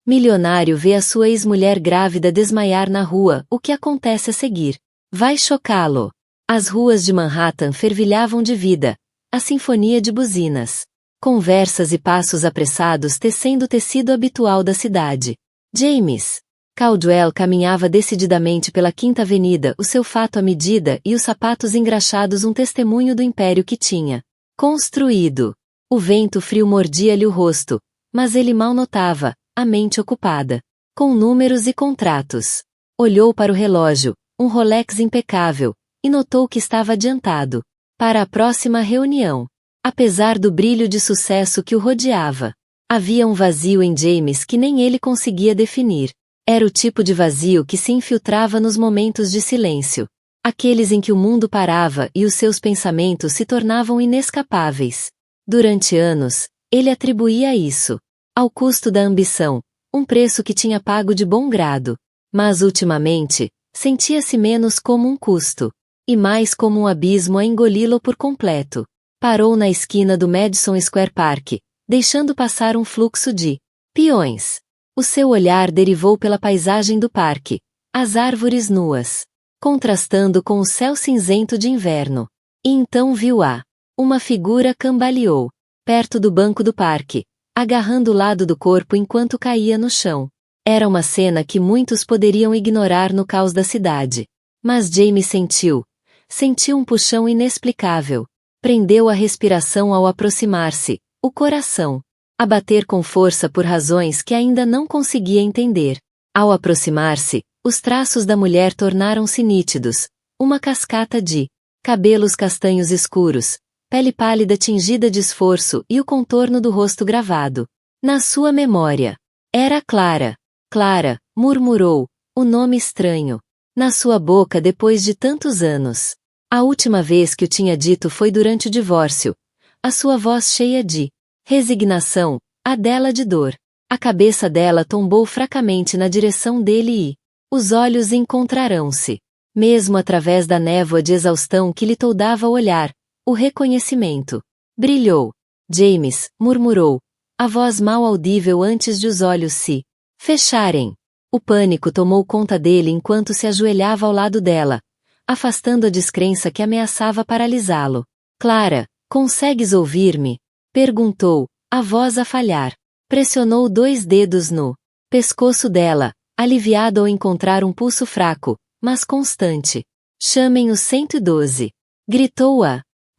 Milionário vê a sua ex-mulher grávida desmaiar na rua. O que acontece a seguir? Vai chocá-lo. As ruas de Manhattan fervilhavam de vida. A sinfonia de buzinas. Conversas e passos apressados tecendo o tecido habitual da cidade. James. Caldwell caminhava decididamente pela Quinta Avenida, o seu fato à medida e os sapatos engraxados um testemunho do império que tinha construído. O vento frio mordia-lhe o rosto, mas ele mal notava, a mente ocupada com números e contratos. Olhou para o relógio, um Rolex impecável, e notou que estava adiantado para a próxima reunião. Apesar do brilho de sucesso que o rodeava, havia um vazio em James que nem ele conseguia definir. Era o tipo de vazio que se infiltrava nos momentos de silêncio. Aqueles em que o mundo parava e os seus pensamentos se tornavam inescapáveis. Durante anos, ele atribuía isso ao custo da ambição, um preço que tinha pago de bom grado. Mas ultimamente, sentia-se menos como um custo, e mais como um abismo a engoli-lo por completo. Parou na esquina do Madison Square Park, deixando passar um fluxo de peões. O seu olhar derivou pela paisagem do parque, as árvores nuas, contrastando com o céu cinzento de inverno. E então viu uma figura cambaleou, perto do banco do parque, agarrando o lado do corpo enquanto caía no chão. Era uma cena que muitos poderiam ignorar no caos da cidade. Mas James sentiu um puxão inexplicável. Prendeu a respiração ao aproximar-se, o coração a bater com força por razões que ainda não conseguia entender. Ao aproximar-se, os traços da mulher tornaram-se nítidos, uma cascata de cabelos castanhos escuros, pele pálida tingida de esforço e o contorno do rosto gravado na sua memória. Era Clara. Clara, murmurou, o nome estranho na sua boca depois de tantos anos. A última vez que o tinha dito foi durante o divórcio. A sua voz cheia de resignação, a dela de dor. A cabeça dela tombou fracamente na direção dele e os olhos encontrarão-se. Mesmo através da névoa de exaustão que lhe toldava o olhar, o reconhecimento brilhou. James, murmurou, a voz mal audível antes de os olhos se fecharem. O pânico tomou conta dele enquanto se ajoelhava ao lado dela, afastando a descrença que ameaçava paralisá-lo. Clara, consegues ouvir-me? Perguntou, a voz a falhar. Pressionou 2 dedos no pescoço dela, aliviado ao encontrar um pulso fraco, mas constante. Chamem o 112. Gritou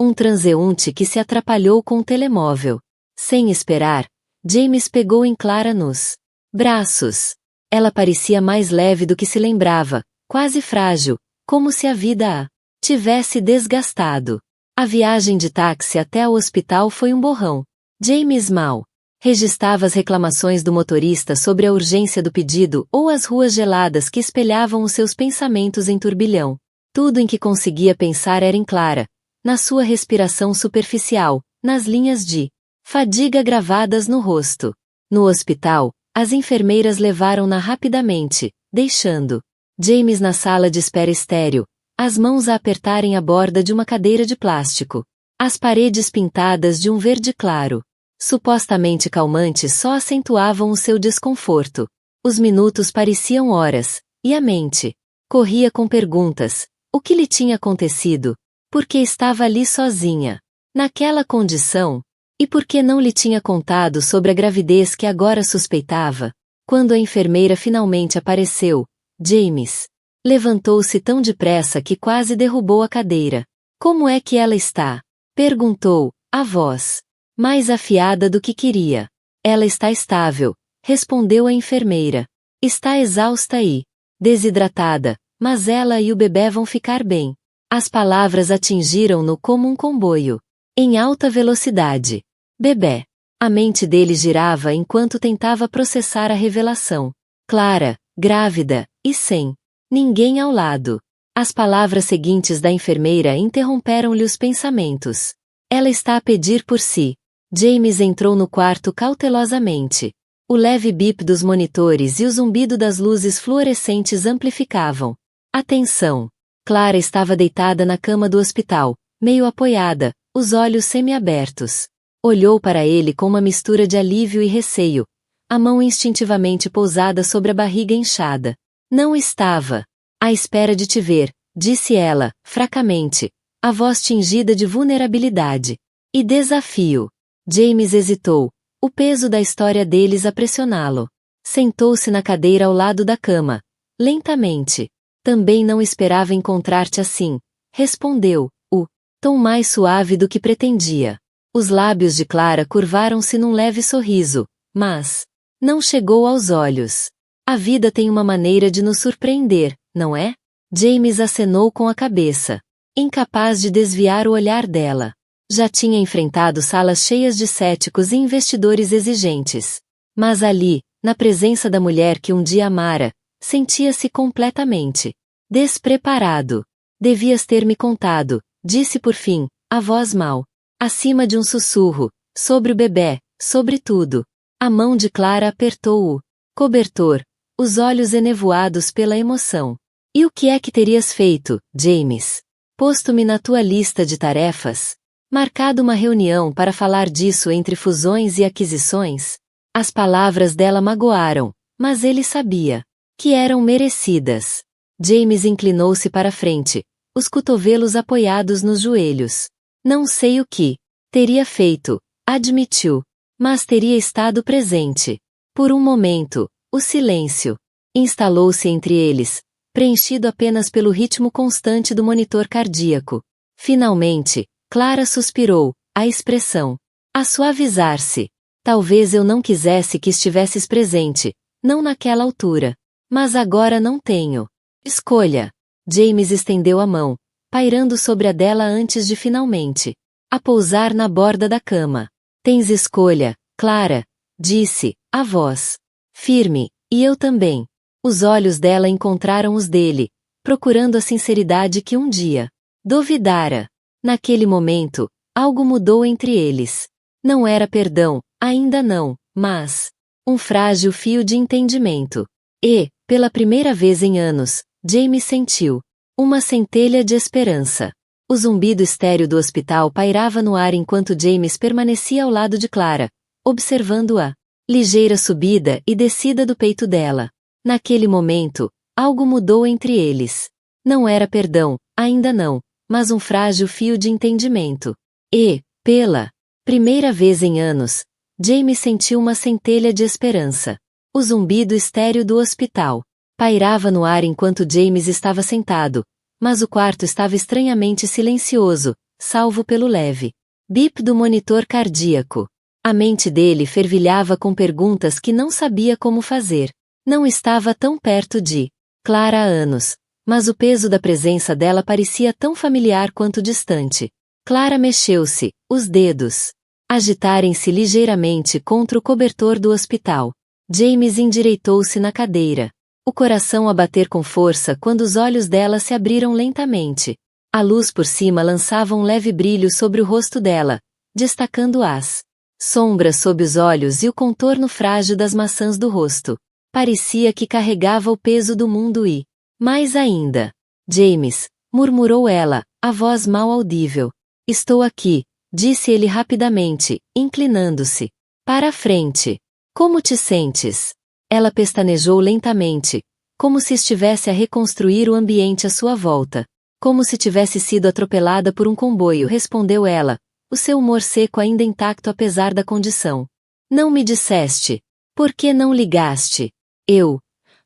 um transeunte que se atrapalhou com o telemóvel. Sem esperar, James pegou em Clara nos braços. Ela parecia mais leve do que se lembrava, quase frágil, como se a vida a tivesse desgastado. A viagem de táxi até o hospital foi um borrão. James mal registrava as reclamações do motorista sobre a urgência do pedido ou as ruas geladas que espelhavam os seus pensamentos em turbilhão. Tudo em que conseguia pensar era em Clara, na sua respiração superficial, nas linhas de fadiga gravadas no rosto. No hospital, as enfermeiras levaram-na rapidamente, deixando James na sala de espera estéril, as mãos a apertarem a borda de uma cadeira de plástico. As paredes pintadas de um verde claro, supostamente calmantes, só acentuavam o seu desconforto. Os minutos pareciam horas, e a mente corria com perguntas. O que lhe tinha acontecido? Por que estava ali sozinha? Naquela condição? E por que não lhe tinha contado sobre a gravidez que agora suspeitava? Quando a enfermeira finalmente apareceu, James levantou-se tão depressa que quase derrubou a cadeira. Como é que ela está? Perguntou, a voz mais afiada do que queria. Ela está estável, respondeu a enfermeira. Está exausta e desidratada, mas ela e o bebê vão ficar bem. As palavras atingiram-no como um comboio, em alta velocidade. Bebê. A mente dele girava enquanto tentava processar a revelação. Clara, grávida, e sem ninguém ao lado. As palavras seguintes da enfermeira interromperam-lhe os pensamentos. Ela está a pedir por si. James entrou no quarto cautelosamente. O leve bip dos monitores e o zumbido das luzes fluorescentes amplificavam. Atenção! Clara estava deitada na cama do hospital, meio apoiada, os olhos semiabertos. Olhou para ele com uma mistura de alívio e receio. a mão instintivamente pousada sobre a barriga inchada. Não estava à espera de te ver, disse ela, fracamente, a voz tingida de vulnerabilidade. E desafio. James hesitou, o peso da história deles a pressioná-lo. Sentou-se na cadeira ao lado da cama. Lentamente. Também não esperava encontrar-te assim, respondeu, o tom mais suave do que pretendia. Os lábios de Clara curvaram-se num leve sorriso, mas não chegou aos olhos. A vida tem uma maneira de nos surpreender, não é? James acenou com a cabeça, incapaz de desviar o olhar dela. Já tinha enfrentado salas cheias de céticos e investidores exigentes. Mas ali, na presença da mulher que um dia amara, sentia-se completamente despreparado. Devias ter me contado, disse por fim, a voz mal, acima de um sussurro, sobre o bebê, sobre tudo. A mão de Clara apertou o cobertor, os olhos enevoados pela emoção. E o que é que terias feito, James? Posto-me na tua lista de tarefas? Marcado uma reunião para falar disso entre fusões e aquisições? As palavras dela magoaram, mas ele sabia que eram merecidas. James inclinou-se para a frente, os cotovelos apoiados nos joelhos. Não sei o que teria feito, admitiu, mas teria estado presente. Por um momento, o silêncio instalou-se entre eles, preenchido apenas pelo ritmo constante do monitor cardíaco. Finalmente, Clara suspirou, a expressão a suavizar-se. Talvez eu não quisesse que estivesses presente, não naquela altura. Mas agora não tenho escolha. James estendeu a mão, pairando sobre a dela antes de finalmente a pousar na borda da cama. Tens escolha, Clara, disse, a voz firme, e eu também. Os olhos dela encontraram os dele, procurando a sinceridade que um dia duvidara. Naquele momento, algo mudou entre eles. Não era perdão, ainda não, mas um frágil fio de entendimento. E, pela primeira vez em anos, James sentiu uma centelha de esperança. O zumbido estéril do hospital pairava no ar enquanto James permanecia ao lado de Clara, observando a ligeira subida e descida do peito dela. Naquele momento, algo mudou entre eles. Não era perdão, ainda não, mas um frágil fio de entendimento. E, pela primeira vez em anos, James sentiu uma centelha de esperança. O zumbido estéril do hospital pairava no ar enquanto James estava sentado, mas o quarto estava estranhamente silencioso, salvo pelo leve bip do monitor cardíaco. A mente dele fervilhava com perguntas que não sabia como fazer. Não estava tão perto de Clara há anos, mas o peso da presença dela parecia tão familiar quanto distante. Clara mexeu-se, os dedos agitarem-se ligeiramente contra o cobertor do hospital. James endireitou-se na cadeira. O coração a bater com força quando os olhos dela se abriram lentamente. A luz por cima lançava um leve brilho sobre o rosto dela, destacando as sombras sob os olhos e o contorno frágil das maçãs do rosto. Parecia que carregava o peso do mundo e, mais ainda, James, murmurou ela, a voz mal audível. Estou aqui, disse ele rapidamente, inclinando-se para a frente. Como te sentes? Ela pestanejou lentamente, como se estivesse a reconstruir o ambiente à sua volta. Como se tivesse sido atropelada por um comboio, respondeu ela, o seu humor seco ainda intacto apesar da condição. Não me disseste. Por que não ligaste? Eu.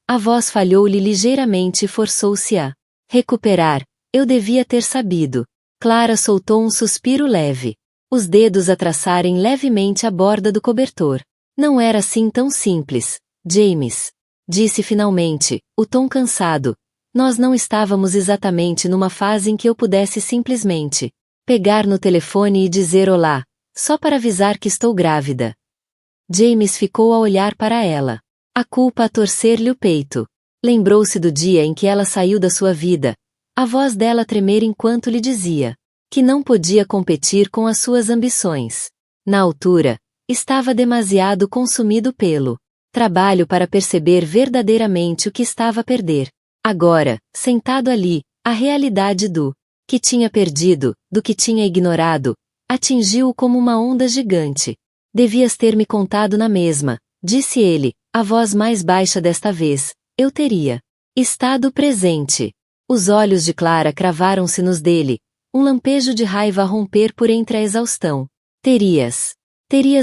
A voz falhou-lhe ligeiramente e forçou-se a recuperar. Eu devia ter sabido. Clara soltou um suspiro leve. Os dedos a traçarem levemente a borda do cobertor. Não era assim tão simples, James. Disse finalmente, o tom cansado. Nós não estávamos exatamente numa fase em que eu pudesse simplesmente pegar no telefone e dizer olá, só para avisar que estou grávida. James ficou a olhar para ela. A culpa a torcer-lhe o peito. Lembrou-se do dia em que ela saiu da sua vida. A voz dela tremer enquanto lhe dizia que não podia competir com as suas ambições. Na altura, estava demasiado consumido pelo trabalho para perceber verdadeiramente o que estava a perder. Agora, sentado ali, a realidade do que tinha perdido, do que tinha ignorado, atingiu-o como uma onda gigante. Devias ter me contado na mesma, disse ele, a voz mais baixa desta vez, eu teria estado presente. Os olhos de Clara cravaram-se nos dele, um lampejo de raiva a romper por entre a exaustão. Terias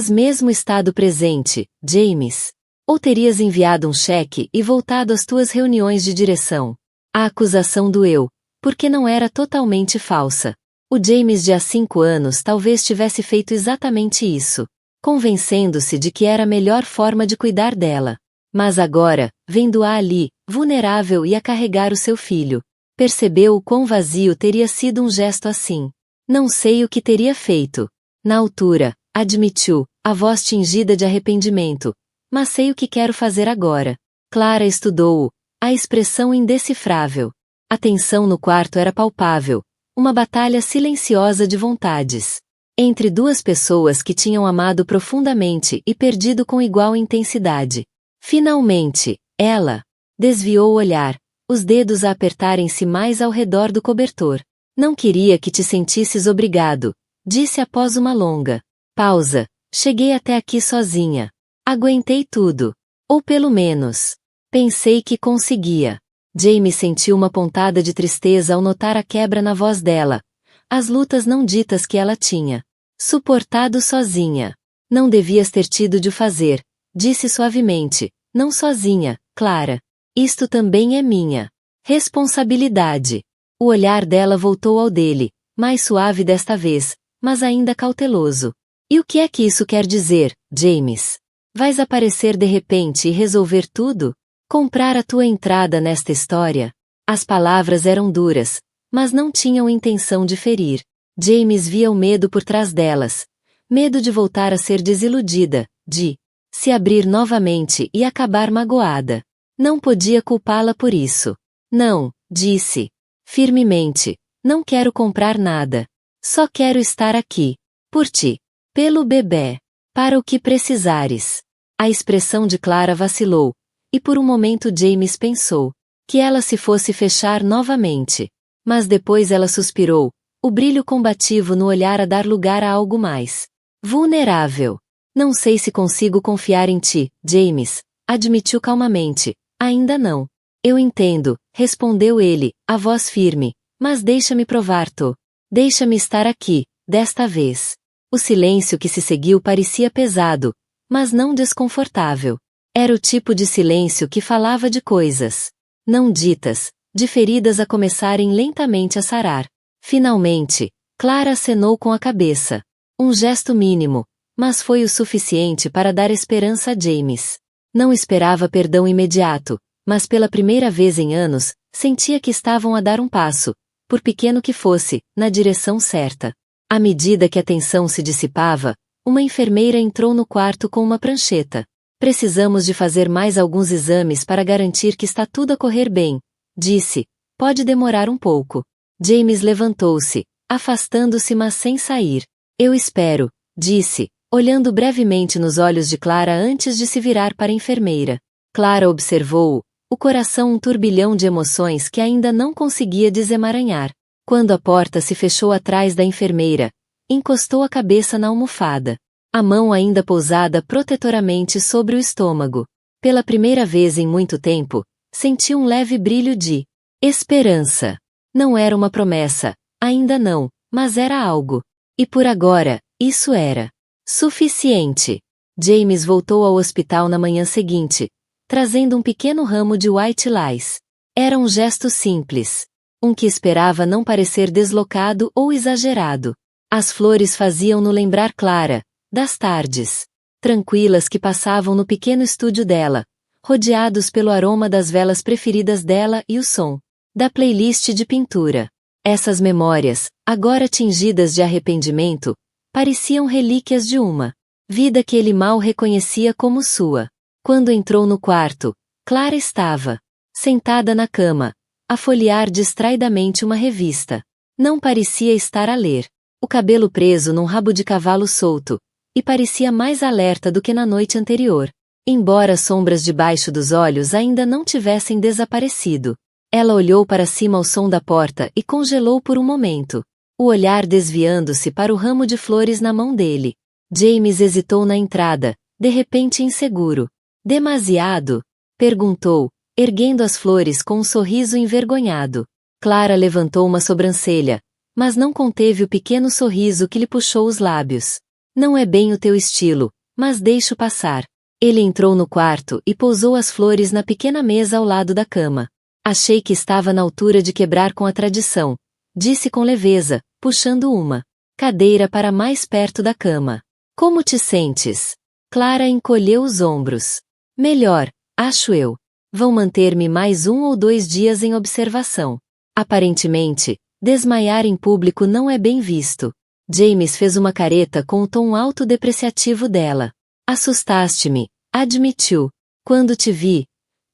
mesmo estado presente, James? Ou terias enviado um cheque e voltado às tuas reuniões de direção? A acusação doeu, porque não era totalmente falsa. O James de há 5 anos talvez tivesse feito exatamente isso, convencendo-se de que era a melhor forma de cuidar dela. Mas agora, vendo-a ali, vulnerável e a carregar o seu filho, percebeu o quão vazio teria sido um gesto assim. Não sei o que teria feito. Na altura, admitiu, a voz tingida de arrependimento, mas sei o que quero fazer agora. Clara estudou-o, a expressão indecifrável. A tensão no quarto era palpável, uma batalha silenciosa de vontades. Entre duas pessoas que tinham amado profundamente e perdido com igual intensidade. Finalmente, ela desviou o olhar, os dedos a apertarem-se mais ao redor do cobertor. Não queria que te sentisses obrigado, disse após uma longa pausa. Cheguei até aqui sozinha. Aguentei tudo. Ou pelo menos, pensei que conseguia. Jamie sentiu uma pontada de tristeza ao notar a quebra na voz dela. As lutas não ditas que ela tinha suportado sozinha. Não devias ter tido de o fazer, disse suavemente. Não sozinha, Clara. Isto também é minha responsabilidade. O olhar dela voltou ao dele, mais suave desta vez, mas ainda cauteloso. E o que é que isso quer dizer, James? Vais aparecer de repente e resolver tudo? Comprar a tua entrada nesta história? As palavras eram duras, mas não tinham intenção de ferir. James via o medo por trás delas. Medo de voltar a ser desiludida, de se abrir novamente e acabar magoada. Não podia culpá-la por isso. Não, disse firmemente, não quero comprar nada. Só quero estar aqui. Por ti. Pelo bebê. Para o que precisares. A expressão de Clara vacilou, e por um momento James pensou que ela se fosse fechar novamente. Mas depois ela suspirou, o brilho combativo no olhar a dar lugar a algo mais vulnerável. Não sei se consigo confiar em ti, James, admitiu calmamente. Ainda não. Eu entendo, respondeu ele, a voz firme, mas deixa-me provar-te. Deixa-me estar aqui, desta vez. O silêncio que se seguiu parecia pesado, mas não desconfortável. Era o tipo de silêncio que falava de coisas não ditas, de feridas a começarem lentamente a sarar. Finalmente, Clara acenou com a cabeça. Um gesto mínimo, mas foi o suficiente para dar esperança a James. Não esperava perdão imediato, mas pela primeira vez em anos, sentia que estavam a dar um passo, por pequeno que fosse, na direção certa. À medida que a tensão se dissipava, uma enfermeira entrou no quarto com uma prancheta. Precisamos de fazer mais alguns exames para garantir que está tudo a correr bem, disse. Pode demorar um pouco. James levantou-se, afastando-se mas sem sair. Eu espero, disse, olhando brevemente nos olhos de Clara antes de se virar para a enfermeira. Clara observou-o, o coração um turbilhão de emoções que ainda não conseguia desemaranhar. Quando a porta se fechou atrás da enfermeira, encostou a cabeça na almofada. A mão ainda pousada protetoramente sobre o estômago. Pela primeira vez em muito tempo, sentiu um leve brilho de esperança. Não era uma promessa, ainda não, mas era algo. E por agora, isso era suficiente. James voltou ao hospital na manhã seguinte, trazendo um pequeno ramo de white lies. Era um gesto simples. Um que esperava não parecer deslocado ou exagerado. As flores faziam-no lembrar Clara, das tardes tranquilas que passavam no pequeno estúdio dela, rodeados pelo aroma das velas preferidas dela e o som da playlist de pintura. Essas memórias, agora tingidas de arrependimento, pareciam relíquias de uma vida que ele mal reconhecia como sua. Quando entrou no quarto, Clara estava sentada na cama, a folhear distraidamente uma revista. Não parecia estar a ler. O cabelo preso num rabo de cavalo solto, e parecia mais alerta do que na noite anterior. Embora as sombras debaixo dos olhos ainda não tivessem desaparecido. Ela olhou para cima ao som da porta e congelou por um momento, o olhar desviando-se para o ramo de flores na mão dele. James hesitou na entrada, de repente inseguro. Demasiado? Perguntou, erguendo as flores com um sorriso envergonhado. Clara levantou uma sobrancelha, mas não conteve o pequeno sorriso que lhe puxou os lábios. Não é bem o teu estilo, mas deixo passar. Ele entrou no quarto e pousou as flores na pequena mesa ao lado da cama. Achei que estava na altura de quebrar com a tradição, disse com leveza, puxando uma cadeira para mais perto da cama. Como te sentes? Clara encolheu os ombros. Melhor, acho eu. Vão manter-me mais 1 ou 2 dias em observação. Aparentemente, desmaiar em público não é bem visto. James fez uma careta com o tom autodepreciativo dela. Assustaste-me, admitiu. Quando te vi.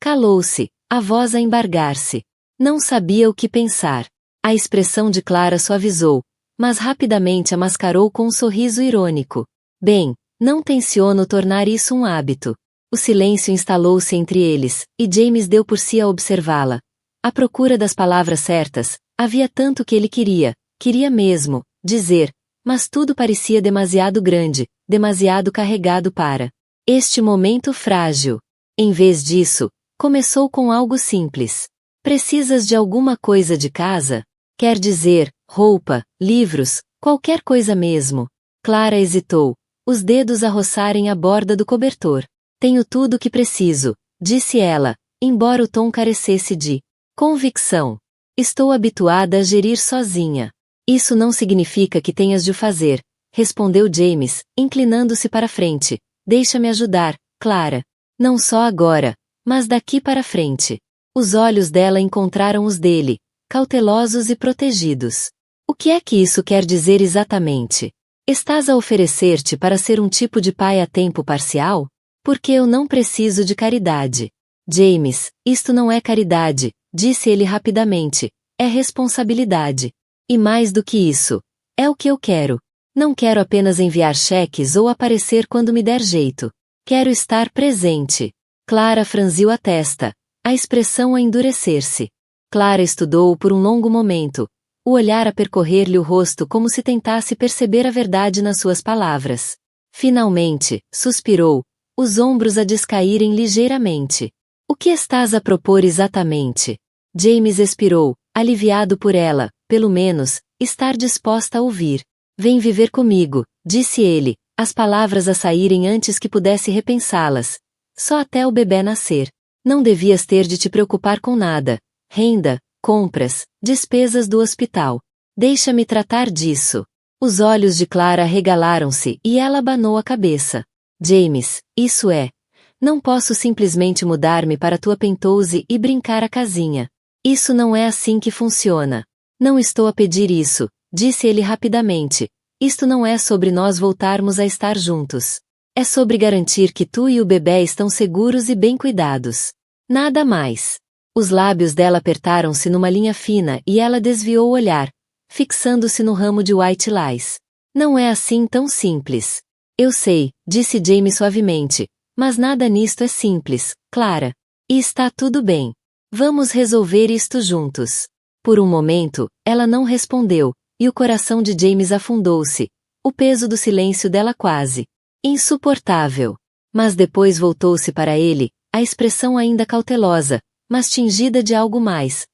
Calou-se, a voz a embargar-se. Não sabia o que pensar. A expressão de Clara suavizou, mas rapidamente a mascarou com um sorriso irônico. Bem, não tenciono tornar isso um hábito. O silêncio instalou-se entre eles, e James deu por si a observá-la. À procura das palavras certas, havia tanto que ele queria mesmo, dizer, mas tudo parecia demasiado grande, demasiado carregado para este momento frágil. Em vez disso, começou com algo simples. Precisas de alguma coisa de casa? Quer dizer, roupa, livros, qualquer coisa mesmo. Clara hesitou, os dedos a roçarem a borda do cobertor. Tenho tudo o que preciso, disse ela, embora o tom carecesse de convicção. Estou habituada a gerir sozinha. Isso não significa que tenhas de o fazer, respondeu James, inclinando-se para frente. Deixa-me ajudar, Clara. Não só agora, mas daqui para frente. Os olhos dela encontraram os dele, cautelosos e protegidos. O que é que isso quer dizer exatamente? Estás a oferecer-te para ser um tipo de pai a tempo parcial? Porque eu não preciso de caridade. James, isto não é caridade, disse ele rapidamente, é responsabilidade. E mais do que isso, é o que eu quero. Não quero apenas enviar cheques ou aparecer quando me der jeito. Quero estar presente. Clara franziu a testa, a expressão a endurecer-se. Clara estudou-o por um longo momento, o olhar a percorrer-lhe o rosto como se tentasse perceber a verdade nas suas palavras. Finalmente, suspirou, os ombros a descaírem ligeiramente. O que estás a propor exatamente? James expirou, aliviado por ela, pelo menos, estar disposta a ouvir. Vem viver comigo, disse ele, as palavras a saírem antes que pudesse repensá-las. Só até o bebê nascer. Não devias ter de te preocupar com nada. Renda, compras, despesas do hospital. Deixa-me tratar disso. Os olhos de Clara arregalaram-se e ela abanou a cabeça. James, isso é. Não posso simplesmente mudar-me para tua penthouse e brincar a casinha. Isso não é assim que funciona. Não estou a pedir isso, disse ele rapidamente. Isto não é sobre nós voltarmos a estar juntos. É sobre garantir que tu e o bebê estão seguros e bem cuidados. Nada mais. Os lábios dela apertaram-se numa linha fina e ela desviou o olhar, fixando-se no ramo de white lies. Não é assim tão simples. Eu sei, disse James suavemente, mas nada nisto é simples, Clara. E está tudo bem. Vamos resolver isto juntos. Por um momento, ela não respondeu, e o coração de James afundou-se, o peso do silêncio dela quase insuportável. Mas depois voltou-se para ele, a expressão ainda cautelosa, mas tingida de algo mais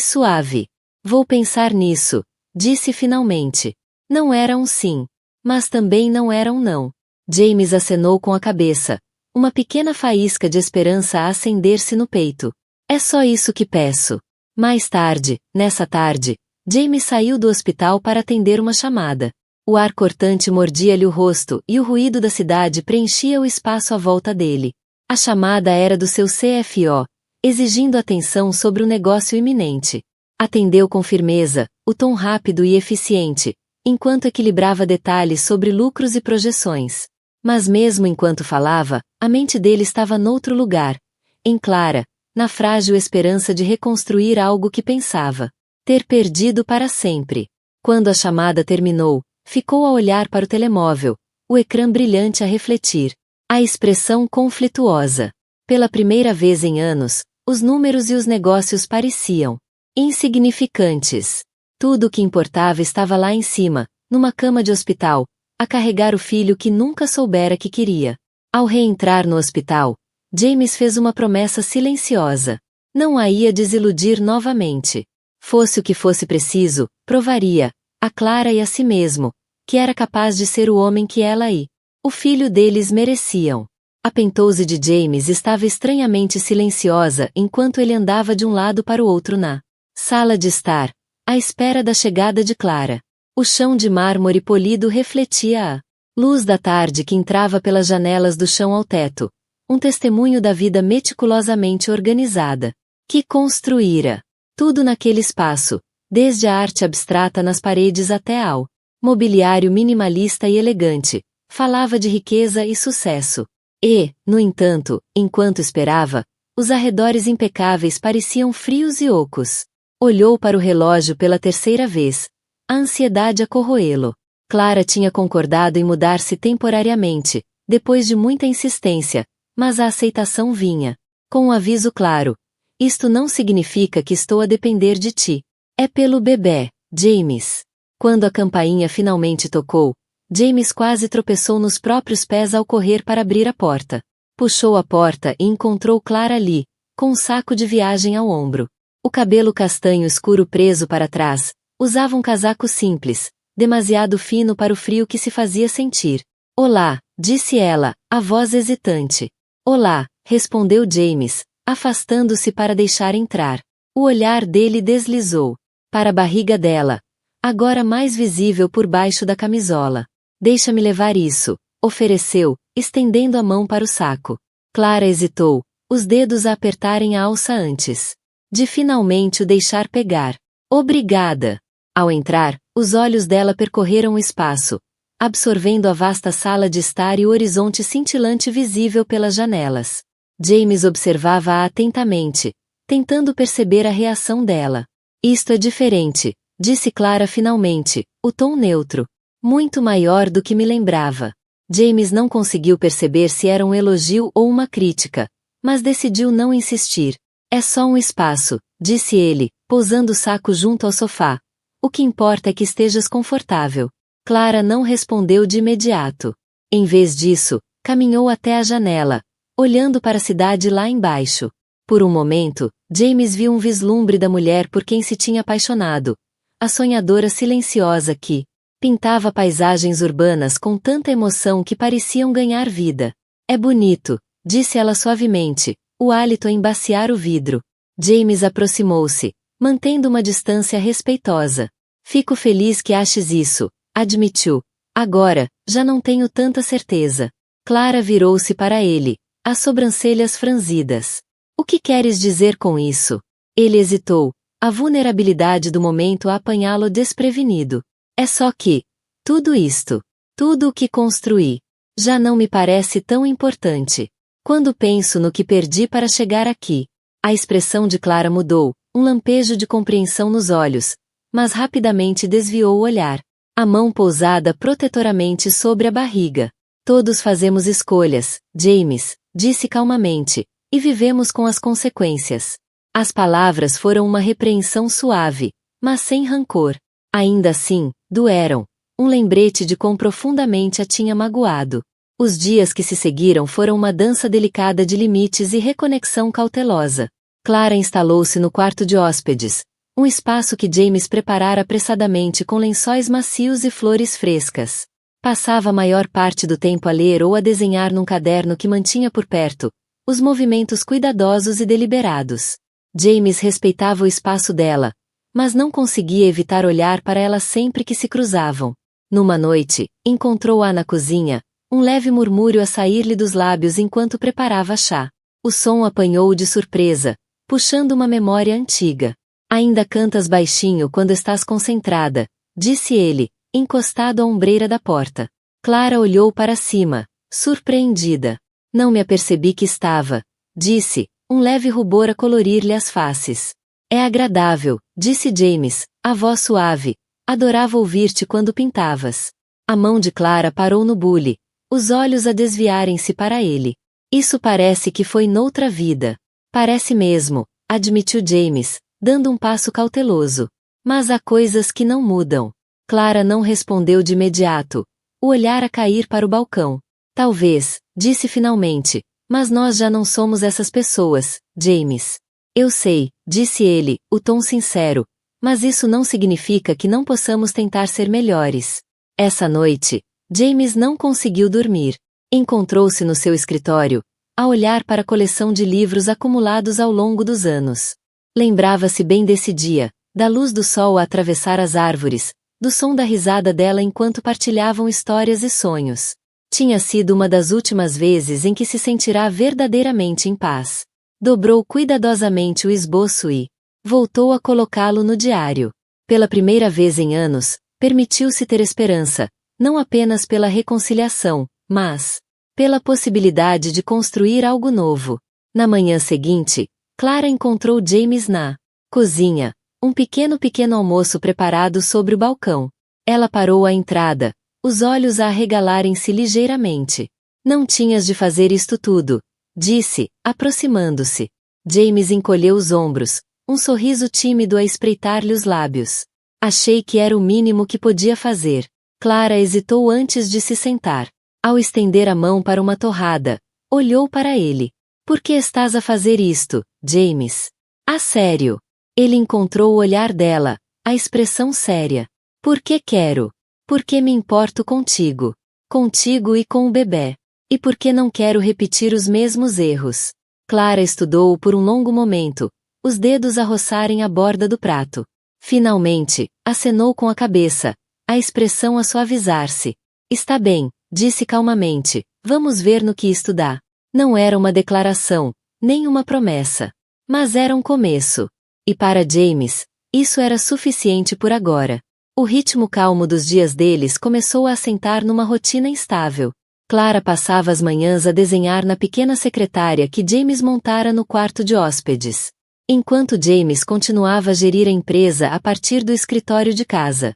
suave. Vou pensar nisso, disse finalmente. Não era um sim, mas também não era um não. James acenou com a cabeça, uma pequena faísca de esperança a acender-se no peito. É só isso que peço. Mais tarde, nessa tarde, James saiu do hospital para atender uma chamada. O ar cortante mordia-lhe o rosto e o ruído da cidade preenchia o espaço à volta dele. A chamada era do seu CFO, exigindo atenção sobre um negócio iminente. Atendeu com firmeza, o tom rápido e eficiente, enquanto equilibrava detalhes sobre lucros e projeções. Mas mesmo enquanto falava, a mente dele estava noutro lugar, em Clara, na frágil esperança de reconstruir algo que pensava ter perdido para sempre. Quando a chamada terminou, ficou a olhar para o telemóvel, o ecrã brilhante a refletir. A expressão conflituosa. Pela primeira vez em anos, os números e os negócios pareciam insignificantes. Tudo o que importava estava lá em cima, numa cama de hospital, a carregar o filho que nunca soubera que queria. Ao reentrar no hospital, James fez uma promessa silenciosa. Não a ia desiludir novamente. Fosse o que fosse preciso, provaria, a Clara e a si mesmo, que era capaz de ser o homem que ela e o filho deles mereciam. A pentose de James estava estranhamente silenciosa enquanto ele andava de um lado para o outro na sala de estar, à espera da chegada de Clara. O chão de mármore polido refletia a luz da tarde que entrava pelas janelas do chão ao teto, um testemunho da vida meticulosamente organizada, que construíra. Tudo naquele espaço, desde a arte abstrata nas paredes até ao mobiliário minimalista e elegante, falava de riqueza e sucesso. E, no entanto, enquanto esperava, os arredores impecáveis pareciam frios e ocos. Olhou para o relógio pela terceira vez, a ansiedade a corroê-lo. Clara tinha concordado em mudar-se temporariamente, depois de muita insistência, mas a aceitação vinha com um aviso claro. Isto não significa que estou a depender de ti. É pelo bebê, James. Quando a campainha finalmente tocou, James quase tropeçou nos próprios pés ao correr para abrir a porta. Puxou a porta e encontrou Clara ali, com um saco de viagem ao ombro. O cabelo castanho escuro preso para trás, usava um casaco simples, demasiado fino para o frio que se fazia sentir. Olá, disse ela, a voz hesitante. Olá, respondeu James, afastando-se para deixar entrar. O olhar dele deslizou para a barriga dela, agora mais visível por baixo da camisola. Deixa-me levar isso, ofereceu, estendendo a mão para o saco. Clara hesitou, os dedos a apertarem a alça antes de finalmente o deixar pegar. Obrigada. Ao entrar, os olhos dela percorreram o espaço, absorvendo a vasta sala de estar e o horizonte cintilante visível pelas janelas. James observava-a atentamente, tentando perceber a reação dela. Isto é diferente, disse Clara finalmente, o tom neutro. Muito maior do que me lembrava. James não conseguiu perceber se era um elogio ou uma crítica, mas decidiu não insistir. É só um espaço, disse ele, pousando o saco junto ao sofá. O que importa é que estejas confortável. Clara não respondeu de imediato. Em vez disso, caminhou até a janela, olhando para a cidade lá embaixo. Por um momento, James viu um vislumbre da mulher por quem se tinha apaixonado, a sonhadora silenciosa que pintava paisagens urbanas com tanta emoção que pareciam ganhar vida. É bonito, disse ela suavemente, o hálito a embaciar o vidro. James aproximou-se, mantendo uma distância respeitosa. Fico feliz que aches isso, admitiu. Agora, já não tenho tanta certeza. Clara virou-se para ele, as sobrancelhas franzidas. O que queres dizer com isso? Ele hesitou, a vulnerabilidade do momento a apanhá-lo desprevenido. É só que, tudo isto, tudo o que construí, já não me parece tão importante. Quando penso no que perdi para chegar aqui, a expressão de Clara mudou, um lampejo de compreensão nos olhos, mas rapidamente desviou o olhar. A mão pousada protetoramente sobre a barriga. Todos fazemos escolhas, James, disse calmamente, e vivemos com as consequências. As palavras foram uma repreensão suave, mas sem rancor. Ainda assim, doeram. Um lembrete de quão profundamente a tinha magoado. Os dias que se seguiram foram uma dança delicada de limites e reconexão cautelosa. Clara instalou-se no quarto de hóspedes, um espaço que James preparara apressadamente com lençóis macios e flores frescas. Passava a maior parte do tempo a ler ou a desenhar num caderno que mantinha por perto, os movimentos cuidadosos e deliberados. James respeitava o espaço dela, mas não conseguia evitar olhar para ela sempre que se cruzavam. Numa noite, encontrou-a na cozinha, um leve murmúrio a sair-lhe dos lábios enquanto preparava chá. O som apanhou-o de surpresa, puxando uma memória antiga. Ainda cantas baixinho quando estás concentrada, disse ele, encostado à ombreira da porta. Clara olhou para cima, surpreendida. Não me apercebi que estava, disse, um leve rubor a colorir-lhe as faces. É agradável, disse James, a voz suave. Adorava ouvir-te quando pintavas. A mão de Clara parou no bule, os olhos a desviarem-se para ele. Isso parece que foi noutra vida. Parece mesmo, admitiu James, dando um passo cauteloso. Mas há coisas que não mudam. Clara não respondeu de imediato. o olhar a cair para o balcão. Talvez, disse finalmente, mas nós já não somos essas pessoas, James. Eu sei, disse ele, o tom sincero, mas isso não significa que não possamos tentar ser melhores. Essa noite, James não conseguiu dormir. Encontrou-se no seu escritório, a olhar para a coleção de livros acumulados ao longo dos anos. Lembrava-se bem desse dia, da luz do sol a atravessar as árvores, do som da risada dela enquanto partilhavam histórias e sonhos. Tinha sido uma das últimas vezes em que se sentirá verdadeiramente em paz. Dobrou cuidadosamente o esboço e voltou a colocá-lo no diário. Pela primeira vez em anos, permitiu-se ter esperança, não apenas pela reconciliação, mas pela possibilidade de construir algo novo. Na manhã seguinte, Clara encontrou James na cozinha, um pequeno almoço preparado sobre o balcão. Ela parou à entrada, os olhos a arregalarem-se ligeiramente. Não tinhas de fazer isto tudo, disse, aproximando-se. James encolheu os ombros, um sorriso tímido a espreitar-lhe os lábios. Achei que era o mínimo que podia fazer. Clara hesitou antes de se sentar. Ao estender a mão para uma torrada, olhou para ele. Por que estás a fazer isto, James? A sério. Ele encontrou o olhar dela, a expressão séria. Por que quero? Porque me importo contigo. Contigo e com o bebê. E porque não quero repetir os mesmos erros. Clara estudou-o por um longo momento, os dedos a roçarem a borda do prato. Finalmente, acenou com a cabeça, a expressão a suavizar-se. Está bem, disse calmamente, vamos ver no que isto dá. Não era uma declaração, nem uma promessa. Mas era um começo. E para James, isso era suficiente por agora. O ritmo calmo dos dias deles começou a assentar numa rotina instável. Clara passava as manhãs a desenhar na pequena secretária que James montara no quarto de hóspedes. Enquanto James continuava a gerir a empresa a partir do escritório de casa.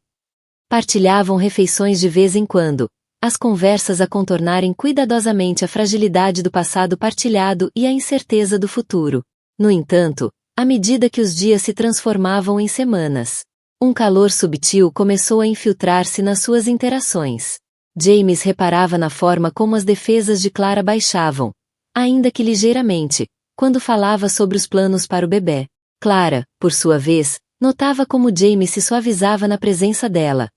Partilhavam refeições de vez em quando, as conversas a contornarem cuidadosamente a fragilidade do passado partilhado e a incerteza do futuro. No entanto, à medida que os dias se transformavam em semanas, um calor subtil começou a infiltrar-se nas suas interações. James reparava na forma como as defesas de Clara baixavam, ainda que ligeiramente, quando falava sobre os planos para o bebê. Clara, por sua vez, notava como James se suavizava na presença dela.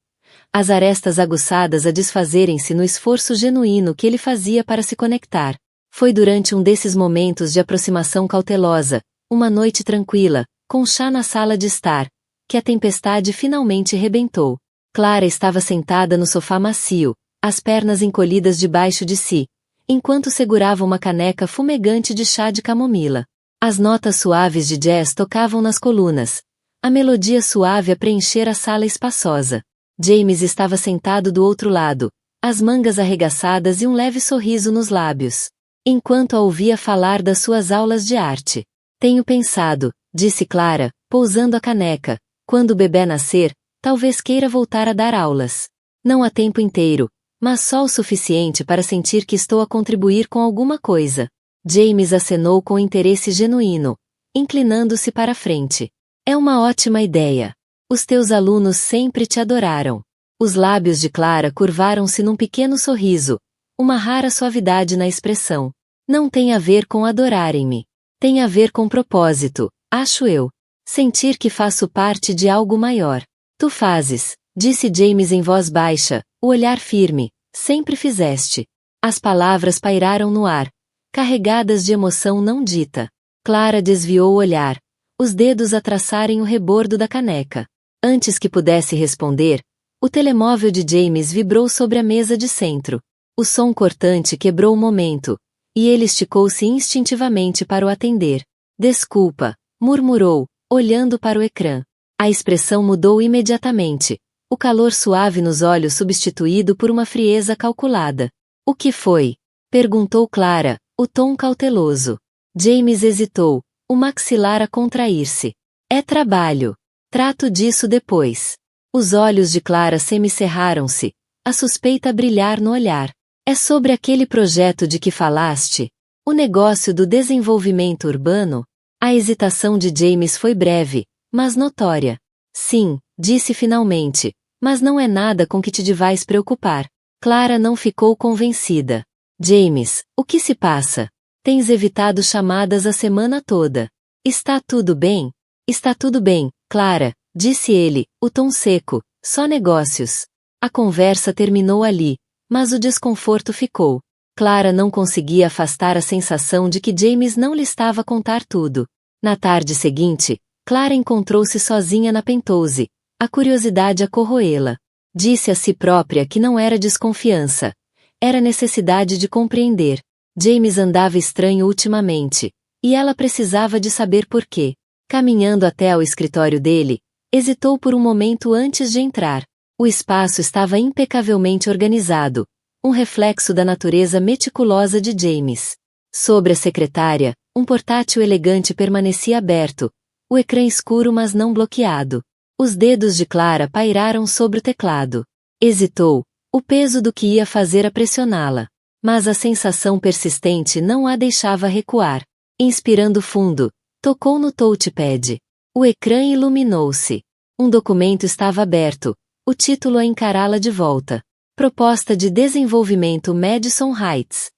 As arestas aguçadas a desfazerem-se no esforço genuíno que ele fazia para se conectar. Foi durante um desses momentos de aproximação cautelosa, uma noite tranquila, com chá na sala de estar, que a tempestade finalmente rebentou. Clara estava sentada no sofá macio, as pernas encolhidas debaixo de si, enquanto segurava uma caneca fumegante de chá de camomila. As notas suaves de jazz tocavam nas colunas, a melodia suave a preencher a sala espaçosa. James estava sentado do outro lado, as mangas arregaçadas e um leve sorriso nos lábios, enquanto a ouvia falar das suas aulas de arte. Tenho pensado, disse Clara, pousando a caneca, quando o bebê nascer, talvez queira voltar a dar aulas. Não a tempo inteiro, mas só o suficiente para sentir que estou a contribuir com alguma coisa. James acenou com interesse genuíno, inclinando-se para a frente. É uma ótima ideia. Os teus alunos sempre te adoraram. Os lábios de Clara curvaram-se num pequeno sorriso, uma rara suavidade na expressão. Não tem a ver com adorarem-me. Tem a ver com propósito, acho eu. Sentir que faço parte de algo maior. Tu fazes, disse James em voz baixa, o olhar firme, sempre fizeste. As palavras pairaram no ar, carregadas de emoção não dita. Clara desviou o olhar, os dedos a traçarem o rebordo da caneca. Antes que pudesse responder, o telemóvel de James vibrou sobre a mesa de centro. O som cortante quebrou o momento, e ele esticou-se instintivamente para o atender. Desculpa, murmurou, olhando para o ecrã. A expressão mudou imediatamente, o calor suave nos olhos substituído por uma frieza calculada. O que foi? Perguntou Clara, o tom cauteloso. James hesitou, o maxilar a contrair-se. É trabalho. Trato disso depois. Os olhos de Clara semicerraram-se, a suspeita a brilhar no olhar. É sobre aquele projeto de que falaste? O negócio do desenvolvimento urbano? A hesitação de James foi breve, mas notória. Sim, disse finalmente, mas não é nada com que te devais preocupar. Clara não ficou convencida. James, o que se passa? Tens evitado chamadas a semana toda. Está tudo bem? Está tudo bem, Clara, disse ele, o tom seco, só negócios. A conversa terminou ali, mas o desconforto ficou. Clara não conseguia afastar a sensação de que James não lhe estava a contar tudo. Na tarde seguinte, Clara encontrou-se sozinha na Penthouse, a curiosidade a corroê-la. Disse a si própria que não era desconfiança. Era necessidade de compreender. James andava estranho ultimamente, e ela precisava de saber por quê. Caminhando até ao escritório dele, hesitou por um momento antes de entrar. O espaço estava impecavelmente organizado, um reflexo da natureza meticulosa de James. Sobre a secretária, um portátil elegante permanecia aberto, o ecrã escuro mas não bloqueado. Os dedos de Clara pairaram sobre o teclado. Hesitou, o peso do que ia fazer a pressioná-la. Mas a sensação persistente não a deixava recuar. Inspirando fundo, tocou no touchpad. O ecrã iluminou-se. Um documento estava aberto, o título a encará-la de volta. Proposta de desenvolvimento Madison Heights.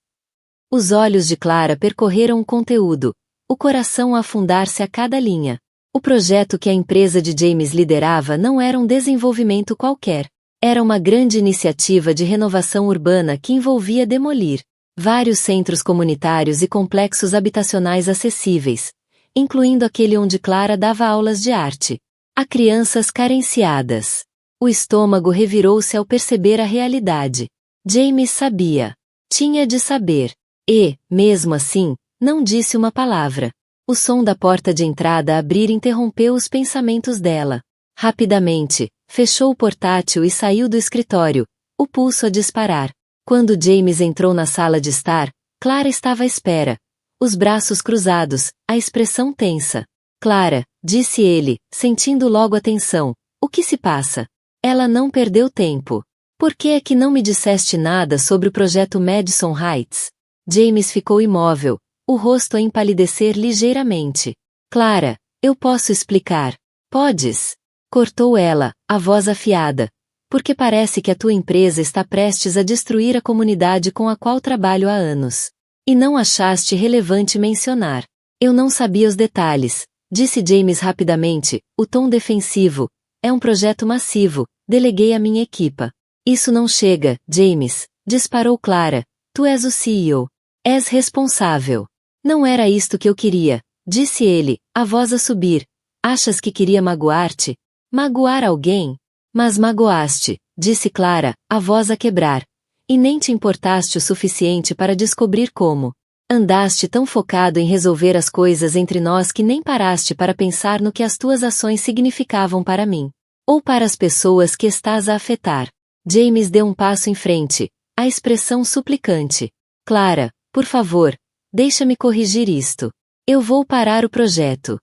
Os olhos de Clara percorreram o conteúdo, o coração a afundar-se a cada linha. O projeto que a empresa de James liderava não era um desenvolvimento qualquer. Era uma grande iniciativa de renovação urbana que envolvia demolir vários centros comunitários e complexos habitacionais acessíveis, incluindo aquele onde Clara dava aulas de arte, a crianças carenciadas. O estômago revirou-se ao perceber a realidade. James sabia. Tinha de saber. E, mesmo assim, não disse uma palavra. O som da porta de entrada abrir interrompeu os pensamentos dela. Rapidamente, fechou o portátil e saiu do escritório, o pulso a disparar. Quando James entrou na sala de estar, Clara estava à espera, os braços cruzados, a expressão tensa. Clara, disse ele, sentindo logo a tensão, o que se passa? Ela não perdeu tempo. Por que é que não me disseste nada sobre o projeto Madison Heights? James ficou imóvel, o rosto a empalidecer ligeiramente. Clara, eu posso explicar. Podes? Cortou ela, a voz afiada. Porque parece que a tua empresa está prestes a destruir a comunidade com a qual trabalho há anos. E não achaste relevante mencionar. Eu não sabia os detalhes, disse James rapidamente, o tom defensivo. É um projeto massivo, deleguei à minha equipa. Isso não chega, James, disparou Clara. Tu és o CEO. És responsável. Não era isto que eu queria, disse ele, a voz a subir. Achas que queria magoar-te? Magoar alguém? Mas magoaste, disse Clara, a voz a quebrar. E nem te importaste o suficiente para descobrir como. Andaste tão focado em resolver as coisas entre nós que nem paraste para pensar no que as tuas ações significavam para mim. Ou para as pessoas que estás a afetar. James deu um passo em frente, a expressão suplicante. Clara, por favor, deixa-me corrigir isto. Eu vou parar o projeto.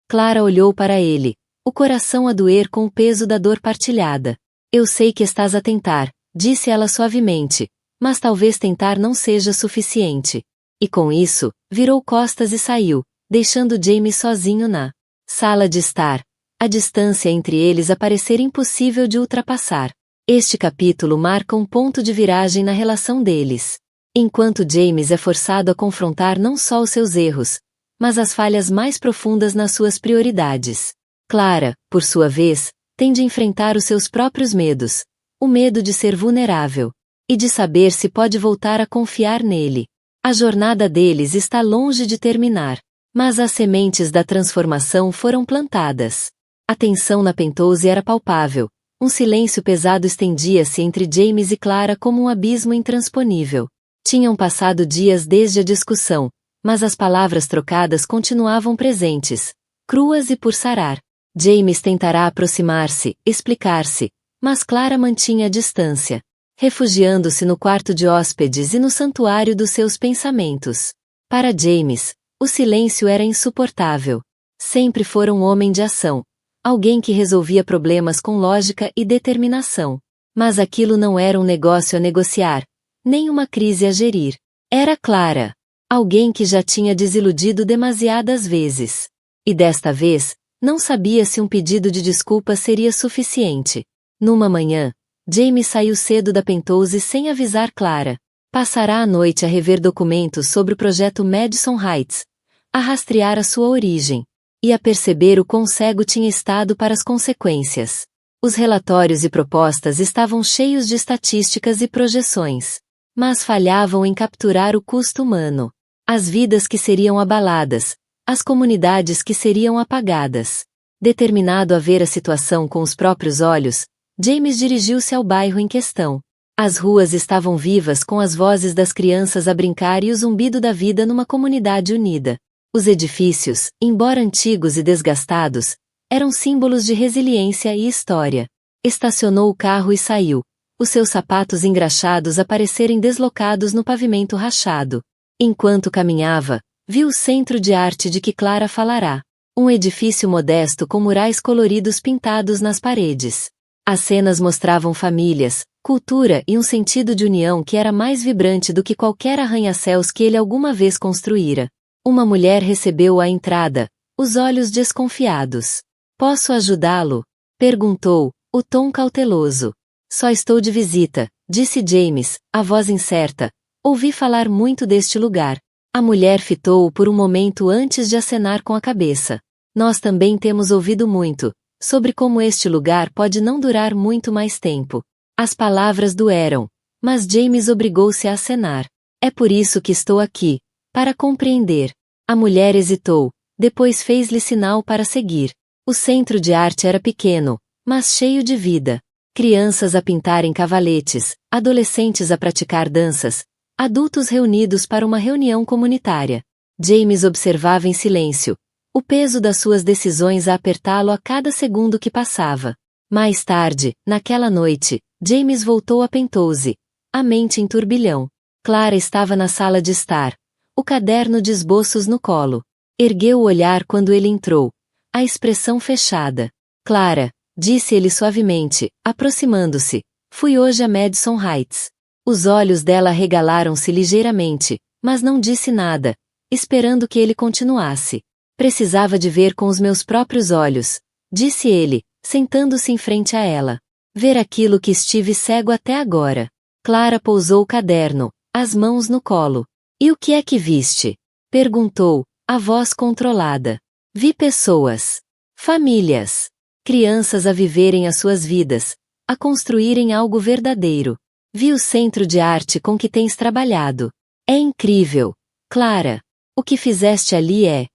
Clara olhou para ele, o coração a doer com o peso da dor partilhada. Eu sei que estás a tentar, disse ela suavemente, mas talvez tentar não seja suficiente. E com isso, virou costas e saiu, deixando James sozinho na sala de estar. A distância entre eles a parecer impossível de ultrapassar. Este capítulo marca um ponto de viragem na relação deles. Enquanto James é forçado a confrontar não só os seus erros, mas as falhas mais profundas nas suas prioridades. Clara, por sua vez, tem de enfrentar os seus próprios medos, o medo de ser vulnerável, e de saber se pode voltar a confiar nele. A jornada deles está longe de terminar, mas as sementes da transformação foram plantadas. A tensão na Penthouse era palpável, um silêncio pesado estendia-se entre James e Clara como um abismo intransponível. Tinham passado dias desde a discussão, mas as palavras trocadas continuavam presentes, cruas e por sarar. James tentará aproximar-se, explicar-se, mas Clara mantinha a distância, refugiando-se no quarto de hóspedes e no santuário dos seus pensamentos. Para James, o silêncio era insuportável. Sempre fora um homem de ação, alguém que resolvia problemas com lógica e determinação. Mas aquilo não era um negócio a negociar, nem uma crise a gerir. Era Clara, alguém que já tinha desiludido demasiadas vezes. E desta vez, não sabia se um pedido de desculpa seria suficiente. Numa manhã, James saiu cedo da Penthouse sem avisar Clara. Passará a noite a rever documentos sobre o projeto Madison Heights, a rastrear a sua origem, e a perceber o quão cego tinha estado para as consequências. Os relatórios e propostas estavam cheios de estatísticas e projeções, mas falhavam em capturar o custo humano, as vidas que seriam abaladas, as comunidades que seriam apagadas. Determinado a ver a situação com os próprios olhos, James dirigiu-se ao bairro em questão. As ruas estavam vivas com as vozes das crianças a brincar e o zumbido da vida numa comunidade unida. Os edifícios, embora antigos e desgastados, eram símbolos de resiliência e história. Estacionou o carro e saiu, os seus sapatos engraxados aparecerem deslocados no pavimento rachado. Enquanto caminhava, viu o centro de arte de que Clara falará. Um edifício modesto com murais coloridos pintados nas paredes. As cenas mostravam famílias, cultura e um sentido de união que era mais vibrante do que qualquer arranha-céus que ele alguma vez construíra. Uma mulher recebeu-o à entrada, os olhos desconfiados. "Posso ajudá-lo?" perguntou, o tom cauteloso. "Só estou de visita", disse James, a voz incerta. "Ouvi falar muito deste lugar." A mulher fitou-o por um momento antes de acenar com a cabeça. "Nós também temos ouvido muito, sobre como este lugar pode não durar muito mais tempo." As palavras doeram, mas James obrigou-se a acenar. "É por isso que estou aqui, para compreender." A mulher hesitou, depois fez-lhe sinal para seguir. O centro de arte era pequeno, mas cheio de vida. Crianças a pintarem cavaletes, adolescentes a praticar danças, adultos reunidos para uma reunião comunitária. James observava em silêncio, o peso das suas decisões a apertá-lo a cada segundo que passava. Mais tarde, naquela noite, James voltou a Penthouse, a mente em turbilhão. Clara estava na sala de estar, o caderno de esboços no colo. Ergueu o olhar quando ele entrou, a expressão fechada. "Clara", disse ele suavemente, aproximando-se, "fui hoje a Madison Heights." Os olhos dela arregalaram-se ligeiramente, mas não disse nada, esperando que ele continuasse. "Precisava de ver com os meus próprios olhos", disse ele, sentando-se em frente a ela. "Ver aquilo que estive cego até agora." Clara pousou o caderno, as mãos no colo. "E o que é que viste?" perguntou, a voz controlada. "Vi pessoas. Famílias. Crianças a viverem as suas vidas, a construírem algo verdadeiro. Vi o centro de arte com que tens trabalhado. É incrível, Clara. O que fizeste ali é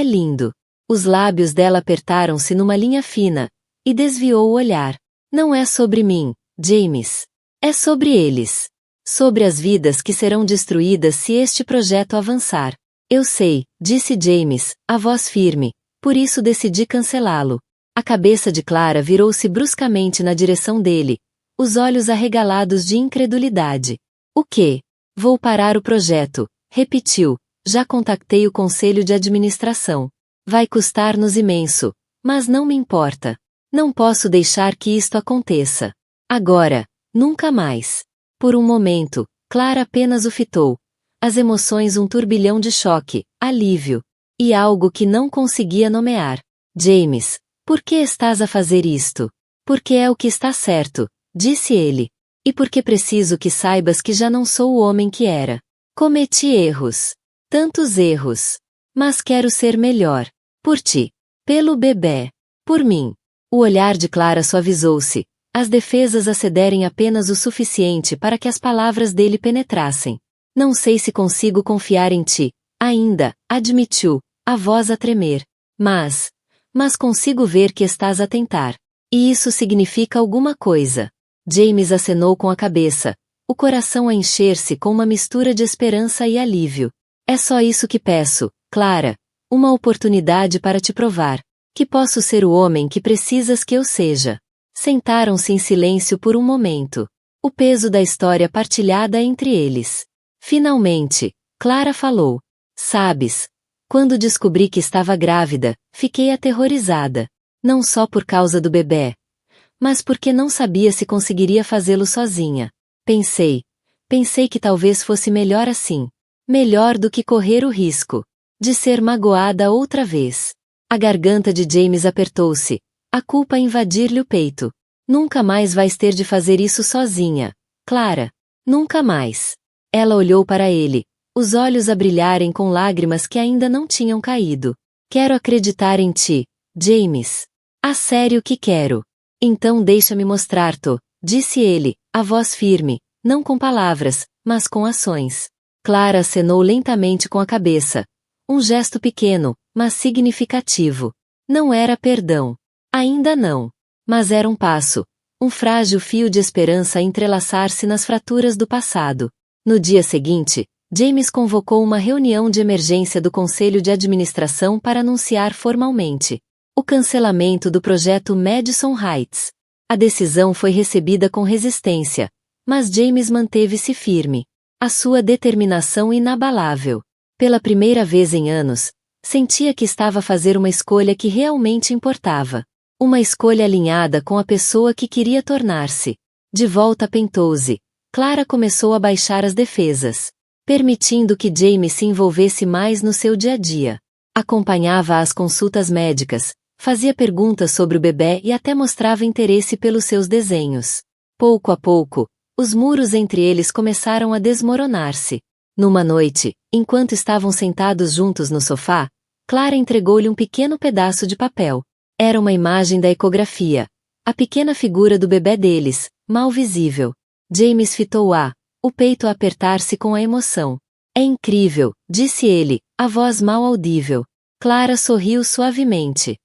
lindo." Os lábios dela apertaram-se numa linha fina, e desviou o olhar. "Não é sobre mim, James. É sobre eles. Sobre as vidas que serão destruídas se este projeto avançar." "Eu sei", disse James, a voz firme, "por isso decidi cancelá-lo." A cabeça de Clara virou-se bruscamente na direção dele, os olhos arregalados de incredulidade. "O quê?" "Vou parar o projeto", repetiu. "Já contactei o conselho de administração. Vai custar-nos imenso, mas não me importa. Não posso deixar que isto aconteça. Agora, nunca mais." Por um momento, Clara apenas o fitou. As emoções um turbilhão de choque, alívio, e algo que não conseguia nomear. "James, por que estás a fazer isto?" "Porque é o que está certo", disse ele. "E porque preciso que saibas que já não sou o homem que era. Cometi erros. Tantos erros. Mas quero ser melhor. Por ti. Pelo bebê. Por mim." O olhar de Clara suavizou-se, as defesas a cederem apenas o suficiente para que as palavras dele penetrassem. "Não sei se consigo confiar em ti, ainda", admitiu, a voz a tremer. Mas consigo ver que estás a tentar. E isso significa alguma coisa." James acenou com a cabeça, o coração a encher-se com uma mistura de esperança e alívio. "É só isso que peço, Clara. Uma oportunidade para te provar que posso ser o homem que precisas que eu seja." Sentaram-se em silêncio por um momento. O peso da história partilhada entre eles. Finalmente, Clara falou. "Sabes, quando descobri que estava grávida, fiquei aterrorizada. Não só por causa do bebê, mas porque não sabia se conseguiria fazê-lo sozinha. Pensei que talvez fosse melhor assim. Melhor do que correr o risco de ser magoada outra vez." A garganta de James apertou-se, a culpa a invadir-lhe o peito. Nunca mais vais ter de fazer isso sozinha, Clara. Nunca mais. Ela olhou para ele, os olhos a brilharem com lágrimas que ainda não tinham caído. Quero acreditar em ti, James. A sério que quero. Então deixa-me mostrar-te, disse ele, a voz firme, não com palavras, mas com ações. Clara acenou lentamente com a cabeça. Um gesto pequeno, mas significativo. Não era perdão. Ainda não. Mas era um passo. Um frágil fio de esperança a entrelaçar-se nas fraturas do passado. No dia seguinte, James convocou uma reunião de emergência do Conselho de Administração para anunciar formalmente o cancelamento do projeto Madison Heights. A decisão foi recebida com resistência, mas James manteve-se firme. A sua determinação inabalável. Pela primeira vez em anos, sentia que estava a fazer uma escolha que realmente importava. Uma escolha alinhada com a pessoa que queria tornar-se. De volta a Penthouse, Clara começou a baixar as defesas, permitindo que James se envolvesse mais no seu dia a dia. Acompanhava as consultas médicas, fazia perguntas sobre o bebê e até mostrava interesse pelos seus desenhos. Pouco a pouco, os muros entre eles começaram a desmoronar-se. Numa noite, enquanto estavam sentados juntos no sofá, Clara entregou-lhe um pequeno pedaço de papel. Era uma imagem da ecografia. A pequena figura do bebê deles, mal visível. James fitou-a, o peito a apertar-se com a emoção. É incrível, disse ele, a voz mal audível. Clara sorriu suavemente.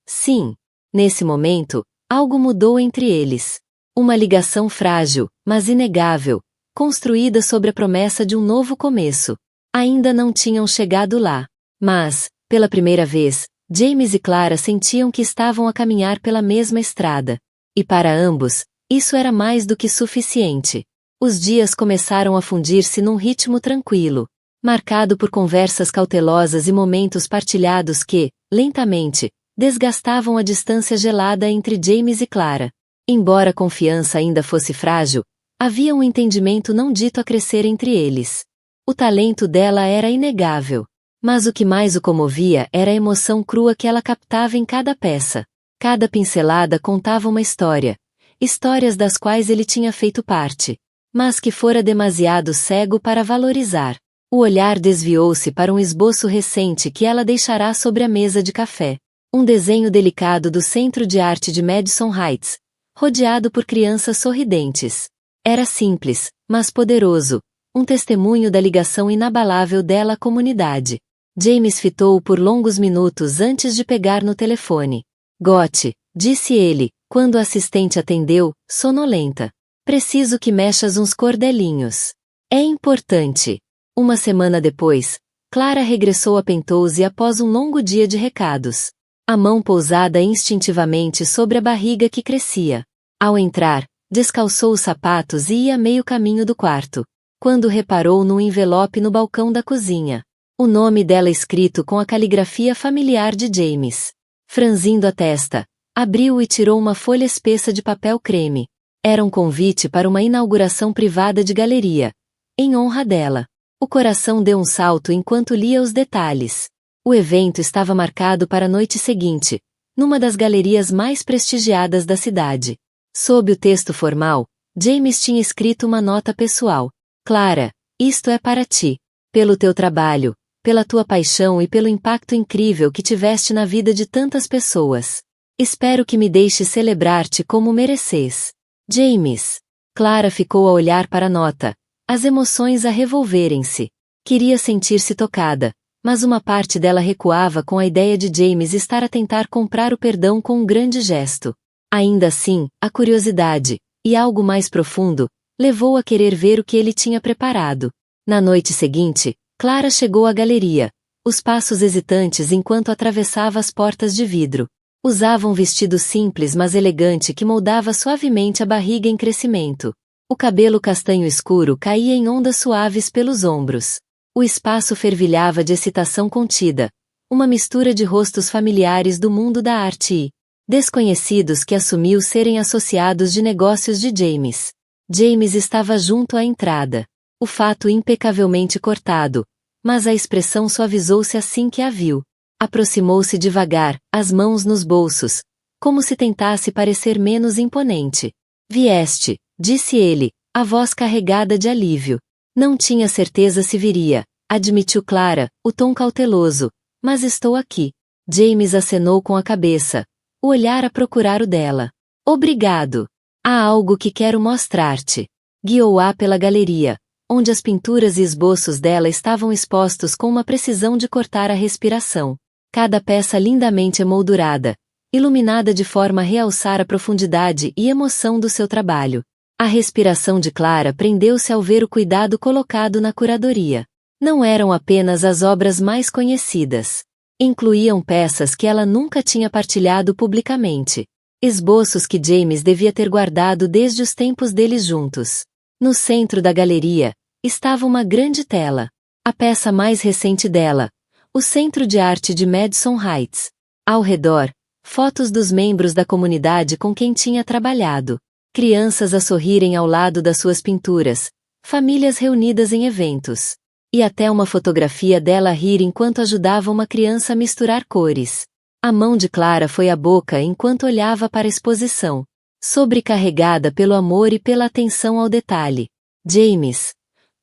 Sim. Nesse momento, algo mudou entre eles. Uma ligação frágil, mas inegável, construída sobre a promessa de um novo começo. Ainda não tinham chegado lá. Mas, pela primeira vez, James e Clara sentiam que estavam a caminhar pela mesma estrada. E para ambos, isso era mais do que suficiente. Os dias começaram a fundir-se num ritmo tranquilo, marcado por conversas cautelosas e momentos partilhados que, lentamente, desgastavam a distância gelada entre James e Clara. Embora a confiança ainda fosse frágil, havia um entendimento não dito a crescer entre eles. O talento dela era inegável. Mas o que mais o comovia era a emoção crua que ela captava em cada peça. Cada pincelada contava uma história. Histórias das quais ele tinha feito parte. Mas que fora demasiado cego para valorizar. O olhar desviou-se para um esboço recente que ela deixará sobre a mesa de café. Um desenho delicado do Centro de Arte de Madison Heights, rodeado por crianças sorridentes. Era simples, mas poderoso. Um testemunho da ligação inabalável dela à comunidade. James fitou-o por longos minutos antes de pegar no telefone. Gote, disse ele, quando a assistente atendeu, sonolenta. Preciso que mexas uns cordelinhos. É importante. Uma semana depois, Clara regressou a Penthouse após um longo dia de recados. A mão pousada instintivamente sobre a barriga que crescia. Ao entrar, descalçou os sapatos e ia meio caminho do quarto, quando reparou num envelope no balcão da cozinha. O nome dela escrito com a caligrafia familiar de James. Franzindo a testa, abriu e tirou uma folha espessa de papel creme. Era um convite para uma inauguração privada de galeria, em honra dela. O coração deu um salto enquanto lia os detalhes. O evento estava marcado para a noite seguinte, numa das galerias mais prestigiadas da cidade. Sob o texto formal, James tinha escrito uma nota pessoal. Clara, isto é para ti. Pelo teu trabalho, pela tua paixão e pelo impacto incrível que tiveste na vida de tantas pessoas. Espero que me deixes celebrar-te como mereces. James. Clara ficou a olhar para a nota, as emoções a revolverem-se. Queria sentir-se tocada, mas uma parte dela recuava com a ideia de James estar a tentar comprar o perdão com um grande gesto. Ainda assim, a curiosidade, e algo mais profundo, levou a querer ver o que ele tinha preparado. Na noite seguinte, Clara chegou à galeria, os passos hesitantes enquanto atravessava as portas de vidro. Usava um vestido simples mas elegante que moldava suavemente a barriga em crescimento. O cabelo castanho escuro caía em ondas suaves pelos ombros. O espaço fervilhava de excitação contida, uma mistura de rostos familiares do mundo da arte e desconhecidos que assumiu serem associados de negócios de James. James estava junto à entrada. O fato impecavelmente cortado, mas a expressão suavizou-se assim que a viu. Aproximou-se devagar, as mãos nos bolsos, como se tentasse parecer menos imponente. Vieste, disse ele, a voz carregada de alívio. Não tinha certeza se viria, admitiu Clara, o tom cauteloso, mas estou aqui. James acenou com a cabeça, o olhar a procurar o dela. Obrigado. Há algo que quero mostrar-te. Guiou-a pela galeria, onde as pinturas e esboços dela estavam expostos com uma precisão de cortar a respiração. Cada peça lindamente emoldurada, iluminada de forma a realçar a profundidade e emoção do seu trabalho. A respiração de Clara prendeu-se ao ver o cuidado colocado na curadoria. Não eram apenas as obras mais conhecidas. Incluíam peças que ela nunca tinha partilhado publicamente. Esboços que James devia ter guardado desde os tempos deles juntos. No centro da galeria, estava uma grande tela. A peça mais recente dela, o Centro de Arte de Madison Heights. Ao redor, fotos dos membros da comunidade com quem tinha trabalhado. Crianças a sorrirem ao lado das suas pinturas, famílias reunidas em eventos. E até uma fotografia dela a rir enquanto ajudava uma criança a misturar cores. A mão de Clara foi à boca enquanto olhava para a exposição, sobrecarregada pelo amor e pela atenção ao detalhe. James.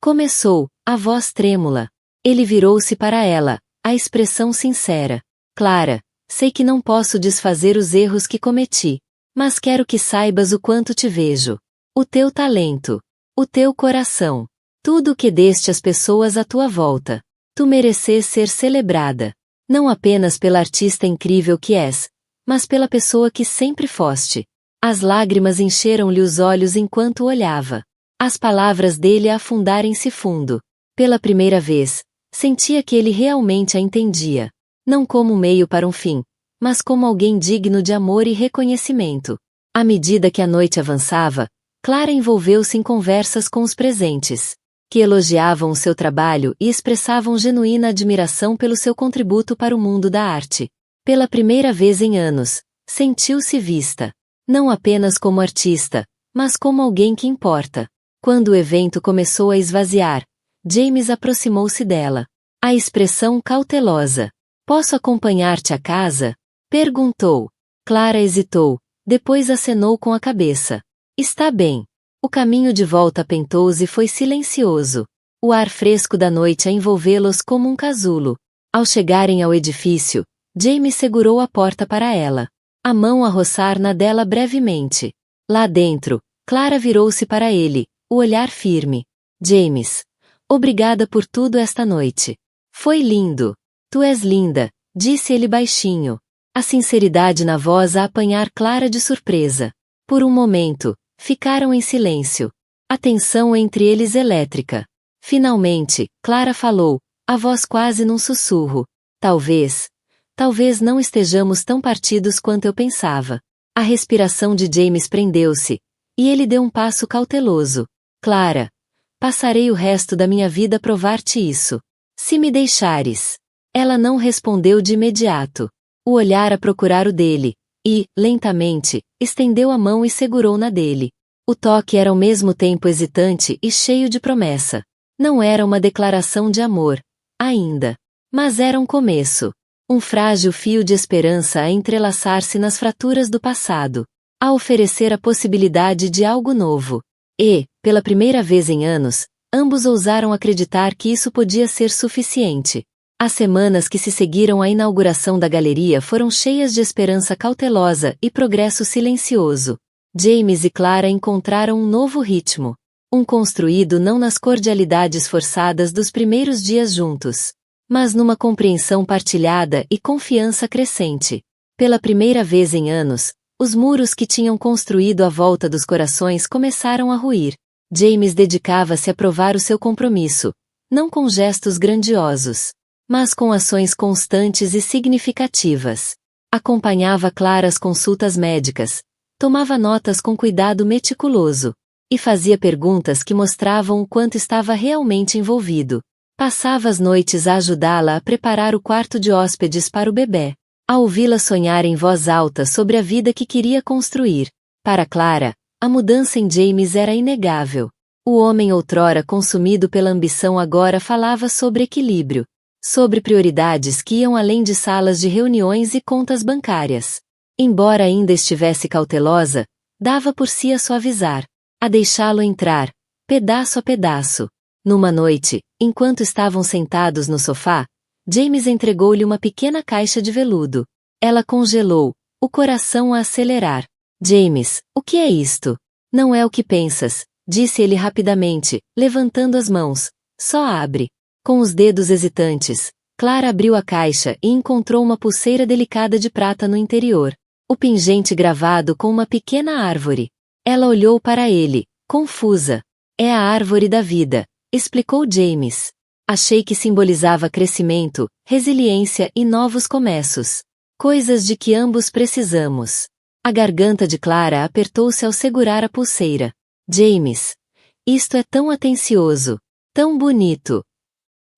Começou, a voz trêmula. Ele virou-se para ela, a expressão sincera. Clara, sei que não posso desfazer os erros que cometi, mas quero que saibas o quanto te vejo. O teu talento. O teu coração. Tudo o que deste às pessoas à tua volta. Tu mereces ser celebrada. Não apenas pela artista incrível que és, mas pela pessoa que sempre foste. As lágrimas encheram-lhe os olhos enquanto olhava. As palavras dele a afundarem-se fundo. Pela primeira vez, sentia que ele realmente a entendia. Não como um meio para um fim, mas como alguém digno de amor e reconhecimento. À medida que a noite avançava, Clara envolveu-se em conversas com os presentes, que elogiavam o seu trabalho e expressavam genuína admiração pelo seu contributo para o mundo da arte. Pela primeira vez em anos, sentiu-se vista, não apenas como artista, mas como alguém que importa. Quando o evento começou a esvaziar, James aproximou-se dela. A expressão cautelosa. Posso acompanhar-te à casa? Perguntou. Clara hesitou, depois acenou com a cabeça. Está bem. O caminho de volta a Penthouse foi silencioso. O ar fresco da noite a envolvê-los como um casulo. Ao chegarem ao edifício, James segurou a porta para ela. A mão a roçar na dela brevemente. Lá dentro, Clara virou-se para ele, o olhar firme. James. Obrigada por tudo esta noite. Foi lindo. Tu és linda, disse ele baixinho. A sinceridade na voz a apanhar Clara de surpresa. Por um momento, ficaram em silêncio. A tensão entre eles elétrica. Finalmente, Clara falou, a voz quase num sussurro. Talvez não estejamos tão partidos quanto eu pensava. A respiração de James prendeu-se, e ele deu um passo cauteloso. Clara, passarei o resto da minha vida a provar-te isso. Se me deixares. Ela não respondeu de imediato. O olhar a procurar o dele, e, lentamente, estendeu a mão e segurou na dele. O toque era ao mesmo tempo hesitante e cheio de promessa. Não era uma declaração de amor, ainda. Mas era um começo. Um frágil fio de esperança a entrelaçar-se nas fraturas do passado. A oferecer a possibilidade de algo novo. E, pela primeira vez em anos, ambos ousaram acreditar que isso podia ser suficiente. As semanas que se seguiram à inauguração da galeria foram cheias de esperança cautelosa e progresso silencioso. James e Clara encontraram um novo ritmo. Um construído não nas cordialidades forçadas dos primeiros dias juntos, mas numa compreensão partilhada e confiança crescente. Pela primeira vez em anos, os muros que tinham construído à volta dos corações começaram a ruir. James dedicava-se a provar o seu compromisso, não com gestos grandiosos, mas com ações constantes e significativas. Acompanhava Clara às consultas médicas, tomava notas com cuidado meticuloso, e fazia perguntas que mostravam o quanto estava realmente envolvido. Passava as noites a ajudá-la a preparar o quarto de hóspedes para o bebê, a ouvi-la sonhar em voz alta sobre a vida que queria construir. Para Clara, a mudança em James era inegável. O homem outrora consumido pela ambição agora falava sobre equilíbrio, sobre prioridades que iam além de salas de reuniões e contas bancárias. Embora ainda estivesse cautelosa, dava por si a suavizar, a deixá-lo entrar, pedaço a pedaço. Numa noite, enquanto estavam sentados no sofá, James entregou-lhe uma pequena caixa de veludo. Ela congelou, o coração a acelerar. James, o que é isto? Não é o que pensas, disse ele rapidamente, levantando as mãos. Só abre. Com os dedos hesitantes, Clara abriu a caixa e encontrou uma pulseira delicada de prata no interior. O pingente gravado com uma pequena árvore. Ela olhou para ele, confusa. É a árvore da vida, explicou James. Achei que simbolizava crescimento, resiliência e novos começos. Coisas de que ambos precisamos. A garganta de Clara apertou-se ao segurar a pulseira. James, isto é tão atencioso, tão bonito.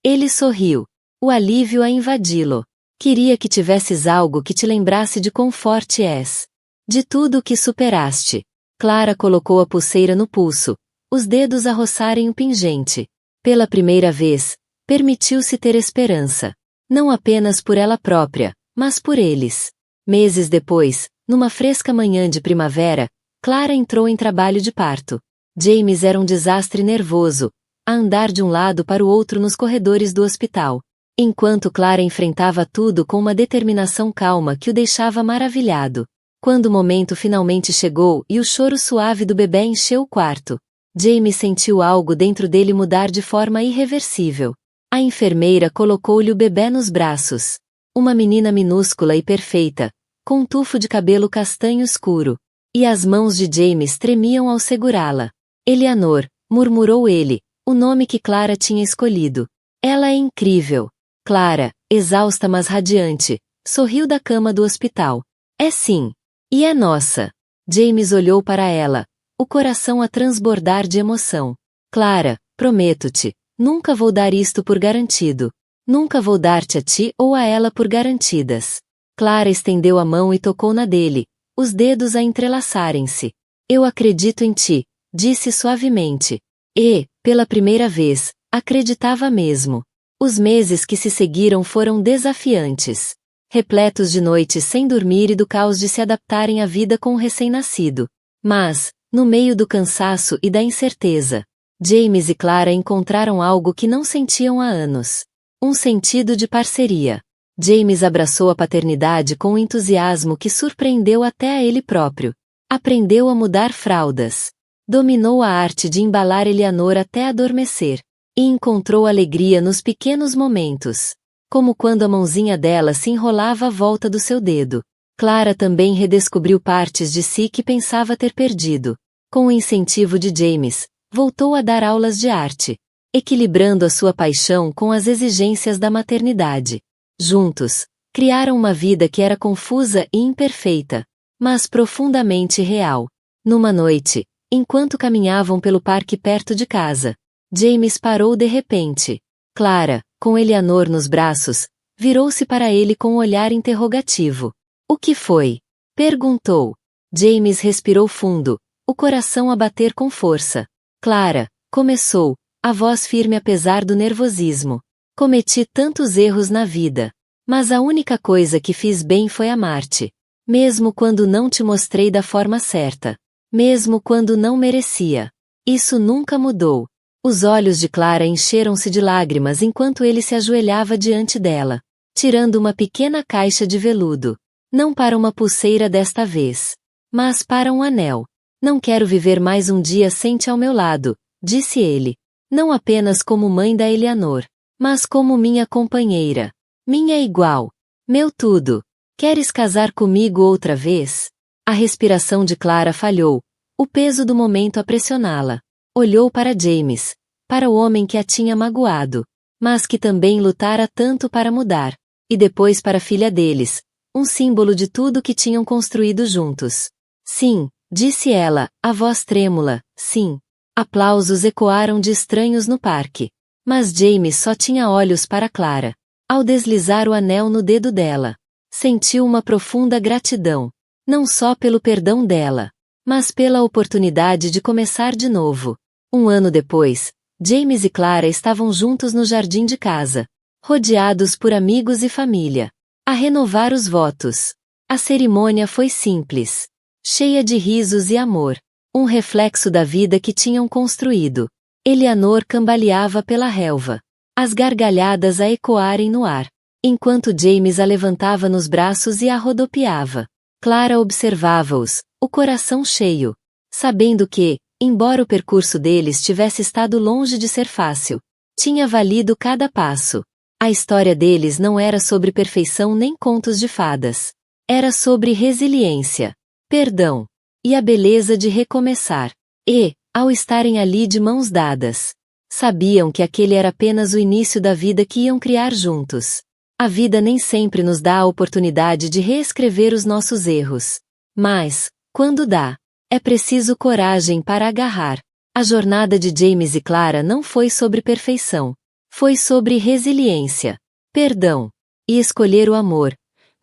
Ele sorriu. O alívio a invadi-lo. Queria que tivesses algo que te lembrasse de quão forte és. De tudo o que superaste. Clara colocou a pulseira no pulso, os dedos a roçarem o pingente. Pela primeira vez, permitiu-se ter esperança. Não apenas por ela própria, mas por eles. Meses depois, numa fresca manhã de primavera, Clara entrou em trabalho de parto. James era um desastre nervoso, a andar de um lado para o outro nos corredores do hospital. Enquanto Clara enfrentava tudo com uma determinação calma que o deixava maravilhado. Quando o momento finalmente chegou e o choro suave do bebê encheu o quarto, James sentiu algo dentro dele mudar de forma irreversível. A enfermeira colocou-lhe o bebê nos braços. Uma menina minúscula e perfeita, com um tufo de cabelo castanho escuro. E as mãos de James tremiam ao segurá-la. Eleanor, murmurou ele, o nome que Clara tinha escolhido. Ela é incrível. Clara, exausta mas radiante, sorriu da cama do hospital. É sim. E é nossa. James olhou para ela, o coração a transbordar de emoção. Clara, prometo-te, nunca vou dar isto por garantido. Nunca vou dar-te a ti ou a ela por garantidas. Clara estendeu a mão e tocou na dele, os dedos a entrelaçarem-se. Eu acredito em ti, disse suavemente. E, pela primeira vez, acreditava mesmo. Os meses que se seguiram foram desafiantes. Repletos de noites sem dormir e do caos de se adaptarem à vida com o recém-nascido. Mas, no meio do cansaço e da incerteza, James e Clara encontraram algo que não sentiam há anos. Um sentido de parceria. James abraçou a paternidade com um entusiasmo que surpreendeu até a ele próprio. Aprendeu a mudar fraldas. Dominou a arte de embalar Eleanor até adormecer. E encontrou alegria nos pequenos momentos. Como quando a mãozinha dela se enrolava à volta do seu dedo. Clara também redescobriu partes de si que pensava ter perdido. Com o incentivo de James, voltou a dar aulas de arte, equilibrando a sua paixão com as exigências da maternidade. Juntos, criaram uma vida que era confusa e imperfeita, mas profundamente real. Numa noite, enquanto caminhavam pelo parque perto de casa, James parou de repente. Clara, com Eleanor nos braços, virou-se para ele com um olhar interrogativo. O que foi? Perguntou. James respirou fundo, o coração a bater com força. Clara, começou, a voz firme apesar do nervosismo. Cometi tantos erros na vida. Mas a única coisa que fiz bem foi amar-te. Mesmo quando não te mostrei da forma certa. Mesmo quando não merecia. Isso nunca mudou. Os olhos de Clara encheram-se de lágrimas enquanto ele se ajoelhava diante dela, tirando uma pequena caixa de veludo. Não para uma pulseira desta vez, mas para um anel. Não quero viver mais um dia sem te ao meu lado, disse ele. Não apenas como mãe da Eleanor, mas como minha companheira. Minha igual. Meu tudo. Queres casar comigo outra vez? A respiração de Clara falhou, o peso do momento a pressioná-la. Olhou para James, para o homem que a tinha magoado, mas que também lutara tanto para mudar, e depois para a filha deles, um símbolo de tudo que tinham construído juntos. Sim, disse ela, a voz trêmula, sim. Aplausos ecoaram de estranhos no parque. Mas James só tinha olhos para Clara. Ao deslizar o anel no dedo dela, sentiu uma profunda gratidão, não só pelo perdão dela, mas pela oportunidade de começar de novo. Um ano depois, James e Clara estavam juntos no jardim de casa, rodeados por amigos e família, a renovar os votos. A cerimônia foi simples, cheia de risos e amor, um reflexo da vida que tinham construído. Eleanor cambaleava pela relva, as gargalhadas a ecoarem no ar, enquanto James a levantava nos braços e a rodopiava. Clara observava-os, o coração cheio, sabendo que, embora o percurso deles tivesse estado longe de ser fácil, tinha valido cada passo. A história deles não era sobre perfeição nem contos de fadas. Era sobre resiliência, perdão e a beleza de recomeçar. E, ao estarem ali de mãos dadas, sabiam que aquele era apenas o início da vida que iam criar juntos. A vida nem sempre nos dá a oportunidade de reescrever os nossos erros. Mas, quando dá, é preciso coragem para agarrar. A jornada de James e Clara não foi sobre perfeição. Foi sobre resiliência, perdão e escolher o amor,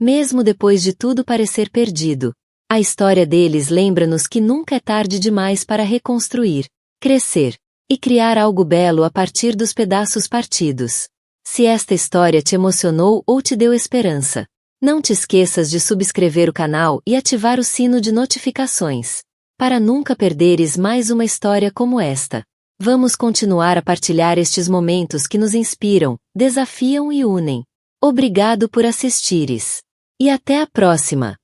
mesmo depois de tudo parecer perdido. A história deles lembra-nos que nunca é tarde demais para reconstruir, crescer e criar algo belo a partir dos pedaços partidos. Se esta história te emocionou ou te deu esperança, não te esqueças de subscrever o canal e ativar o sino de notificações, para nunca perderes mais uma história como esta. Vamos continuar a partilhar estes momentos que nos inspiram, desafiam e unem. Obrigado por assistires. E até a próxima!